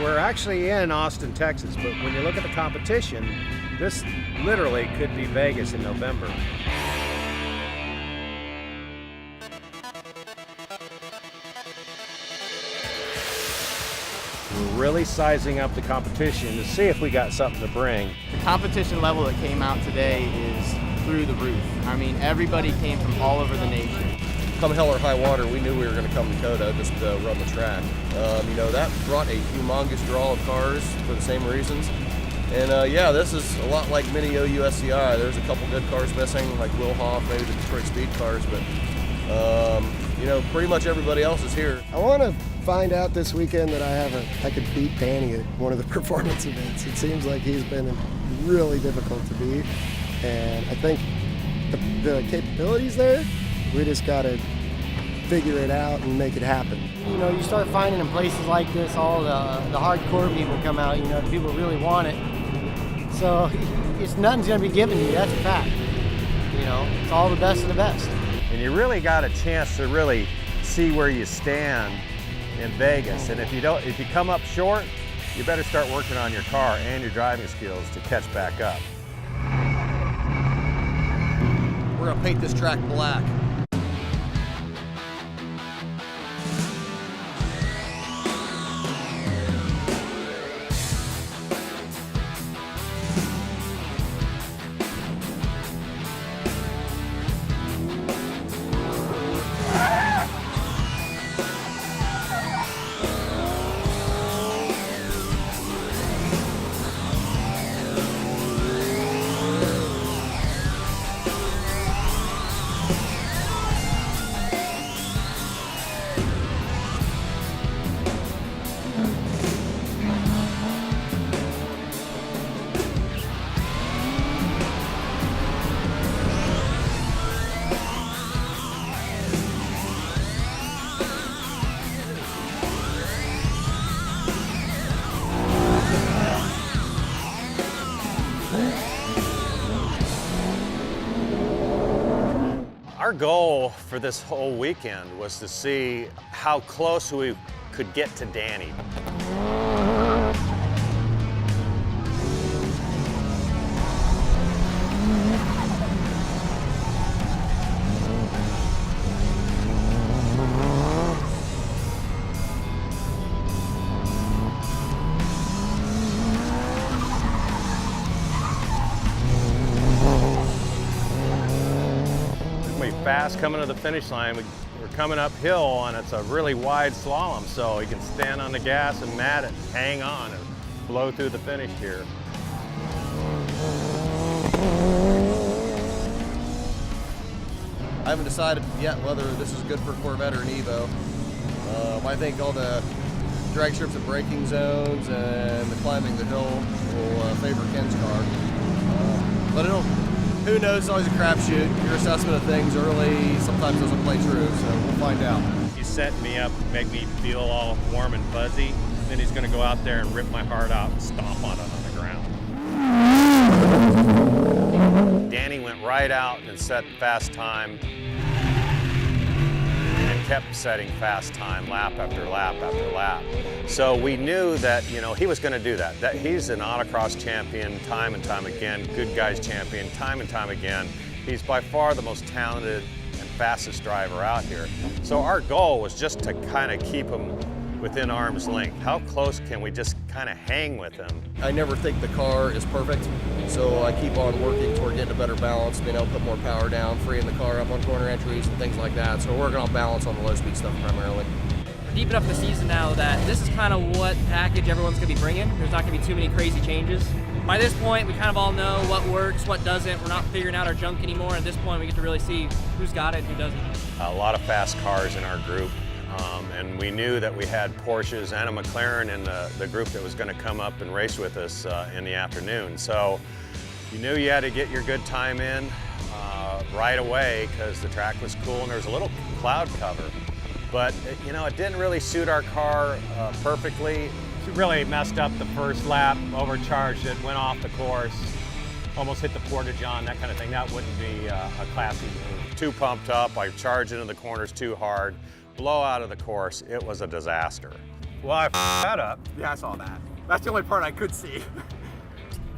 we're actually in Austin, Texas, but when you look at the competition, this literally could be Vegas in November. We're really sizing up the competition to see if we got something to bring. The competition level that came out today is through the roof. I mean, everybody came from all over the nation. Come hell or high water, we knew we were going to come to COTA just to run the track. You know, that brought a humongous draw of cars for the same reasons. And yeah, this is a lot like mini OUSCI. There's a couple good cars missing, like Will Hoff, maybe the Detroit Speed cars, but you know, pretty much everybody else is here. I want to find out this weekend that I could beat Danny at one of the performance events. It seems like he's been really difficult to beat, and I think the capabilities there. We just got to figure it out and make it happen. You know, you start finding in places like this, all the hardcore people come out, you know, the people really want it. So nothing's going to be given to you, that's a fact. You know, it's all the best of the best. And you really got a chance to really see where you stand in Vegas. And if you come up short, you better start working on your car and your driving skills to catch back up. We're going to paint this track black. Our goal for this whole weekend was to see how close we could get to Danny. Fast coming to the finish line. We're coming uphill and it's a really wide slalom, so you can stand on the gas and mat it, hang on and blow through the finish here. I haven't decided yet whether this is good for Corvette or an Evo. I think all the drag strips and braking zones and the climbing the hill will favor Ken's car. But who knows, it's always a crapshoot. Your assessment of things early sometimes doesn't play true, so we'll find out. He's setting me up to make me feel all warm and fuzzy. Then he's gonna go out there and rip my heart out and stomp on it on the ground. Danny went right out and set fast time and kept setting fast time lap after lap after lap. So we knew that, you know, he was gonna do that. That he's an autocross champion time and time again, good guys champion time and time again. He's by far the most talented and fastest driver out here. So our goal was just to kind of keep him within arm's length. How close can we just kind of hang with him? I never think the car is perfect, so I keep on working toward getting a better balance, being able to put more power down, freeing the car up on corner entries and things like that. So we're working on balance on the low-speed stuff primarily. We're deep enough in the season now that this is kind of what package everyone's going to be bringing. There's not going to be too many crazy changes. By this point, we kind of all know what works, what doesn't. We're not figuring out our junk anymore. At this point, we get to really see who's got it and who doesn't. A lot of fast cars in our group. And we knew that we had Porsches and a McLaren in the group that was going to come up and race with us in the afternoon. So you knew you had to get your good time in right away because the track was cool and there was a little cloud cover. But you know, it didn't really suit our car perfectly. It really messed up the first lap, overcharged it, went off the course, almost hit the porta-john, that kind of thing. That wouldn't be a classy move. Too pumped up, I charged into the corners too hard. Blow out of the course, it was a disaster. Well, I f***ed that up. Yeah, I saw that. That's the only part I could see.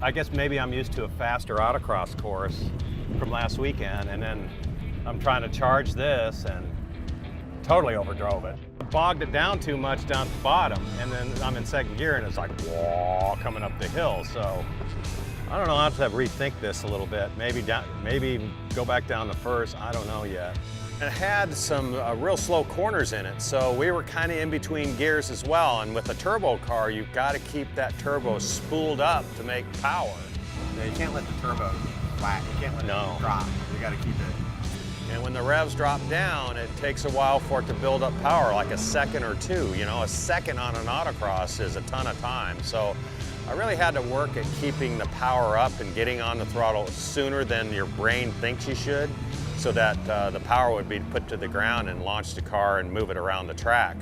I guess maybe I'm used to a faster autocross course from last weekend, and then I'm trying to charge this and totally overdrove it. Bogged it down too much down at the bottom, and then I'm in second gear and it's like, whoa, coming up the hill. So I don't know, I'll have to rethink this a little bit. Maybe go back down to first, I don't know yet. It had some real slow corners in it, so we were kind of in between gears as well. And with a turbo car, you've got to keep that turbo spooled up to make power. Yeah, you can't let the turbo flat. You can't let it drop. You got to keep it. And when the revs drop down, it takes a while for it to build up power, like a second or two. You know, a second on an autocross is a ton of time. So I really had to work at keeping the power up and getting on the throttle sooner than your brain thinks you should, so that the power would be put to the ground and launch the car and move it around the track.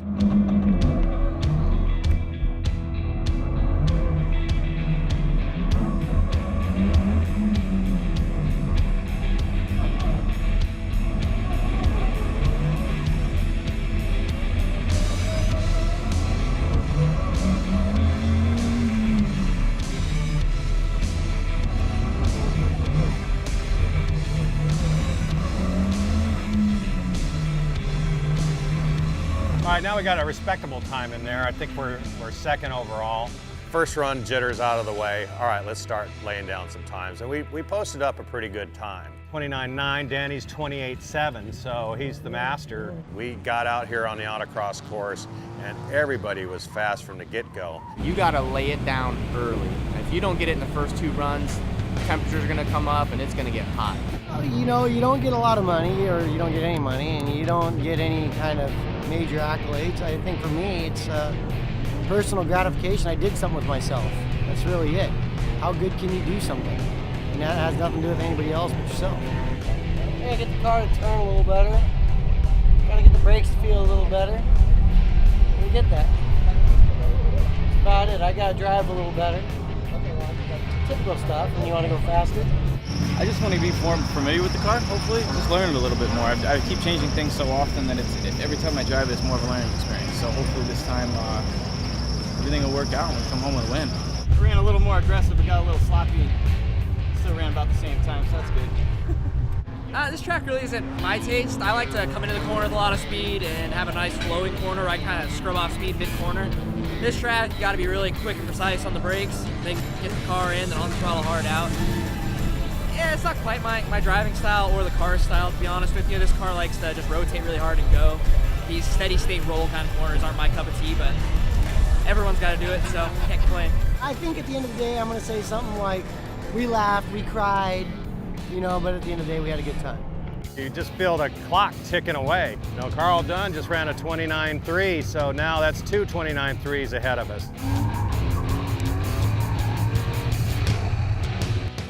All right, now we got a respectable time in there. I think we're second overall. First run jitters out of the way. All right, let's start laying down some times. And we posted up a pretty good time. 29.9, Danny's 28.7, so he's the master. We got out here on the autocross course and everybody was fast from the get-go. You got to lay it down early. If you don't get it in the first two runs, temperatures are going to come up and it's going to get hot. You know, you don't get a lot of money, or you don't get any money, and you don't get any kind of major accolades. I think for me, it's personal gratification. I did something with myself. That's really it. How good can you do something? And that has nothing to do with anybody else but yourself. You gotta get the car to turn a little better. Gotta get the brakes to feel a little better. You get that. That's about it. I gotta drive a little better. Typical stuff, and you want to go faster. I just want to be more familiar with the car, hopefully. Just learn it a little bit more. I keep changing things so often that every time I drive it's more of a learning experience. So hopefully this time everything will work out and we'll come home with a win. I ran a little more aggressive, but got a little sloppy. Still ran about the same time, so that's good. This track really isn't my taste. I like to come into the corner with a lot of speed and have a nice flowing corner. I kind of scrub off speed mid-corner. This track, you got to be really quick and precise on the brakes, then get the car in, then on the throttle hard out. Yeah, it's not quite my driving style or the car's style, to be honest with you. This car likes to just rotate really hard and go. These steady state roll kind of corners aren't my cup of tea, but everyone's got to do it, so can't complain. I think at the end of the day, I'm going to say something like, we laughed, we cried, you know, but at the end of the day, we had a good time. You just feel the clock ticking away. You know, Carl Dunn just ran a 29.3, so now that's two 29.3s ahead of us.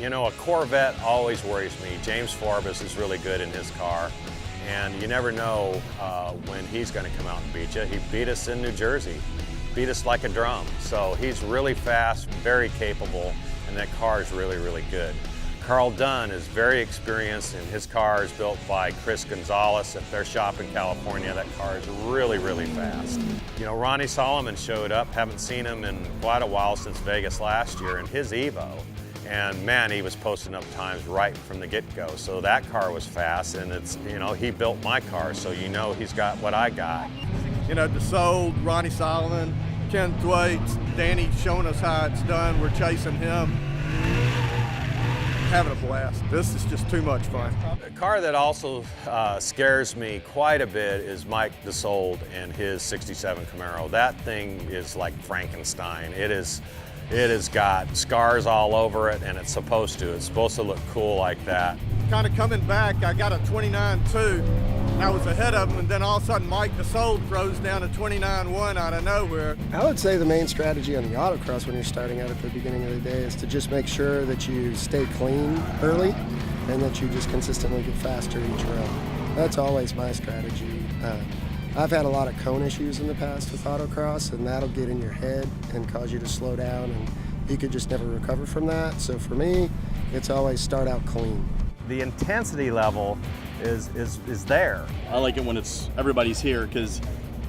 You know, a Corvette always worries me. James Forbes is really good in his car, and you never know when he's going to come out and beat you. He beat us in New Jersey, beat us like a drum. So he's really fast, very capable, and that car is really, really good. Carl Dunn is very experienced, and his car is built by Chris Gonzalez at their shop in California. That car is really, really fast. You know, Ronnie Solomon showed up, haven't seen him in quite a while since Vegas last year, in his Evo. And man, he was posting up times right from the get-go. So that car was fast, and it's, you know, he built my car, so you know he's got what I got. You know, DeSold, Ronnie Solomon, Ken Thwaites, Danny showing us how it's done. We're chasing him. Having a blast. This is just too much fun. A car that also scares me quite a bit is Mike DeSold and his 67 Camaro. That thing is like Frankenstein. It has got scars all over it, and it's supposed to. It's supposed to look cool like that. Kind of coming back, I got a 29.2, and I was ahead of him, and then all of a sudden Mike DeSold throws down a 29.1 out of nowhere. I would say the main strategy on the autocross when you're starting out at the beginning of the day is to just make sure that you stay clean early and that you just consistently get faster each run. That's always my strategy. I've had a lot of cone issues in the past with autocross, and that'll get in your head and cause you to slow down, and you could just never recover from that. So for me, it's always start out clean. The intensity level is there. I like it when everybody's here, because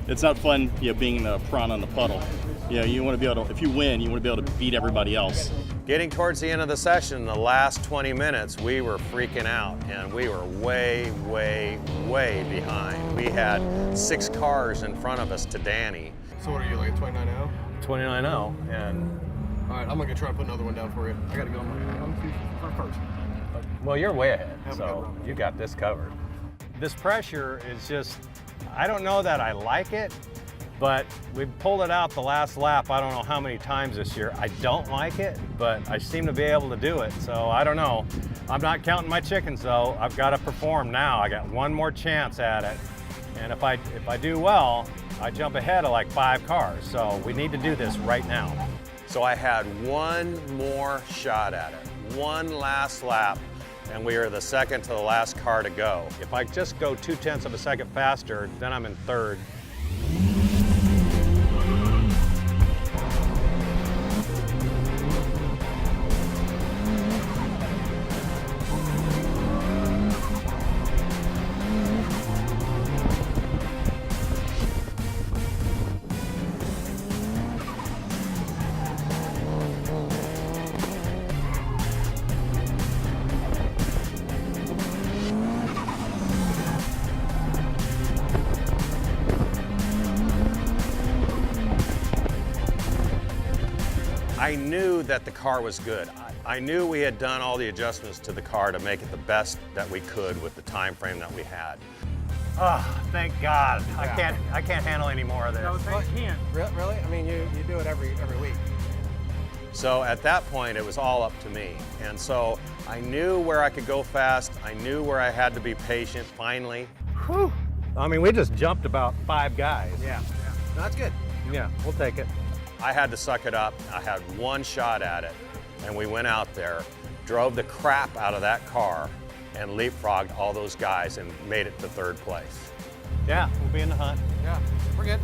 it's not fun, being the prawn on the puddle. You want to be able to, if you win, you want to be able to beat everybody else. Getting towards the end of the session, the last 20 minutes, we were freaking out, and we were way, way, way behind. We had 6 cars in front of us to Danny. So what are you, like a 29-0? 29-0, and All right, I'm gonna try to put another one down for you. I gotta go I'm first. well, you're way ahead, so you got this covered. This pressure is just, I don't know that I like it, but we pulled it out the last lap I don't know how many times this year. I don't like it, but I seem to be able to do it, so I don't know. I'm not counting my chickens though. I've got to perform now. I got one more chance at it, and if I do well, I jump ahead of like 5 cars, so we need to do this right now. So I had one more shot at it, one last lap, and we are the second to the last car to go. If I just go 0.2 of a second faster, then I'm in third. I knew that the car was good. I knew we had done all the adjustments to the car to make it the best that we could with the time frame that we had. Oh, thank God. Yeah. I can't handle any more of this. No, you can't. Really? I mean, you do it every week. So at that point, it was all up to me. And so I knew where I could go fast. I knew where I had to be patient, finally. Whew. I mean, we just jumped about 5 guys. Yeah. No, that's good. Yeah, we'll take it. I had to suck it up. I had one shot at it, and we went out there, drove the crap out of that car, and leapfrogged all those guys and made it to 3rd place. Yeah, we'll be in the hunt. Yeah, we're good.